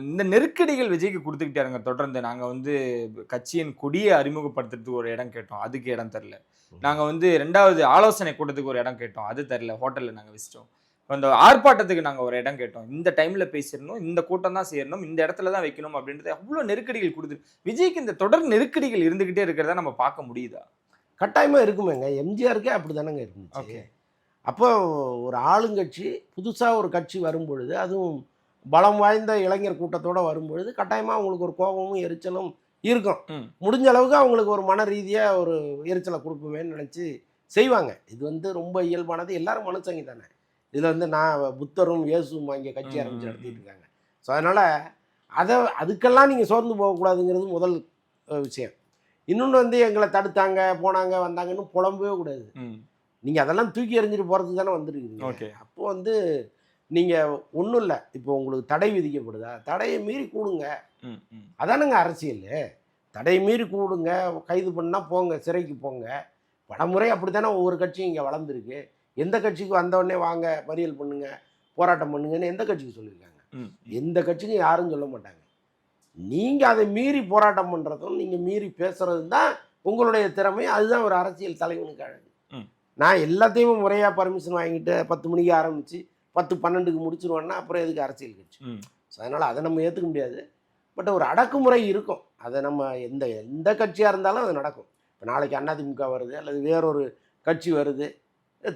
இந்த நெருக்கடிகள் விஜய்க்கு குடுத்துக்கிட்டாருங்க தொடர்ந்து. நாங்க வந்து கட்சியின் கொடிய அறிமுகப்படுத்துறதுக்கு ஒரு இடம் கேட்டோம். அதுக்கு இடம் தரல. நாங்க வந்து 2வது ஆலோசனை கூட்டத்துக்கு ஒரு இடம் கேட்டோம். அது தரல. ஹோட்டல்ல நாங்க வச்சுட்டோம். அந்த ஆர்ப்பாட்டத்துக்கு நாங்க ஒரு இடம் கேட்டோம். இந்த டைம்ல பேசிறணும். இந்த கூட்டம் தான் சேரணும். இந்த இடத்துல தான் வைக்கணும் அப்படின்றது அவ்ளோ நெருக்கடிகள் குடுத்து விஜய்க்கு இந்த தொடர் நெருக்கடிகள் இருந்துகிட்டே இருக்கிறத நம்ம பார்க்க முடியுதா? கட்டாயமா இருக்குமேங்க. எம்ஜிஆருக்கே அப்படிதானங்க இருந்துச்சு. ஓகே. அப்போ ஒரு ஆளுங்கட்சி புதுசா ஒரு கட்சி வரும்பொழுது, அதுவும் பலம் வாய்ந்த இளைஞர் கூட்டத்தோட வரும்பொழுது, கட்டாயமா அவங்களுக்கு ஒரு கோபமும், எரிச்சலும் இருக்கும். ம். முடிஞ்ச அளவுக்கு அவங்களுக்கு ஒரு மன ரீதியா ஒரு எரிச்சல குடுப்போமேன்னு நெனச்சு செய்வாங்க. இது வந்து ரொம்ப இயல்பானது. எல்லாரும் மனுஷங்க தானே. இதுல வந்து நான் புத்தரும், இயேசுவும் இங்க கட்சி ம், ஆரம்பிச்சு ம், நடத்திட்டு ம். இருக்காங்க. ஸோ அதனால அதுக்கெல்லாம் நீங்க சோர்ந்து போகக்கூடாதுங்கிறது முதல் விஷயம். இன்னொன்னு வந்து எங்கள தடுத்தாங்க, போனாங்க, வந்தாங்கன்னு புலம்பவே கூடாது. ம். நீங்க அதெல்லாம் தூக்கி எறிஞ்சிட்டு போறதுக்கு தானே வந்திருக்கீங்க. ஓகே. அப்போ வந்து நீங்க ஒண்ணும் இல்ல. இப்போ உங்களுக்கு தடை விதிக்கப்படுதா? தடைய மீறி கூடுங்க. ம், ம். அதானங்க அரசியலு. தடைய மீறி கூடுங்க, கைது பண்ணா போங்க, சிறைக்கு போங்க. பலமுறை அப்படித்தானே ஒவ்வொரு கட்சியும் இங்க வளர்ந்துருக்கு. எந்த கட்சிக்கு வந்தவுடனே வாங்க, மறியல் பண்ணுங்க, போராட்டம் பண்ணுங்கன்னு எந்த கட்சிக்கு சொல்லியிருக்காங்க? ம், எந்த கட்சிக்கும் யாரும் சொல்ல மாட்டாங்க. நீங்க அதை மீறி போராட்டம் பண்றதும், நீங்க மீறி பேசுறதும் தான் உங்களுடைய திறமை. அதுதான் ஒரு அரசியல் தலைவனுக்கு அழகு. ம். நான் எல்லாத்தையும் முறையா பர்மிஷன் வாங்கிட்டு 10 மணிக்கு ஆரம்பிச்சு 10, 12க்கு முடிச்சிருவேன்னா அப்புறம் எதுக்கு அரசியல் கட்சி? ம். ஸோ அதனால அதை நம்ம ஏத்துக்க முடியாது. பட் ஒரு அடக்குமுறை இருக்கும். அதை நம்ம எந்த எந்த கட்சியா இருந்தாலும் அது நடக்கும். இப்போ நாளைக்கு அதிமுக வருது அல்லது வேறொரு கட்சி வருது.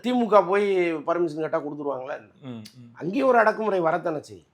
திமுக போய் பர்மிஷன் கேட்டா குடுத்துருவாங்களா என்ன? ம், ம். அங்கேயும் ஒரு அடக்குமுறை வரத்தானே செய்யும்.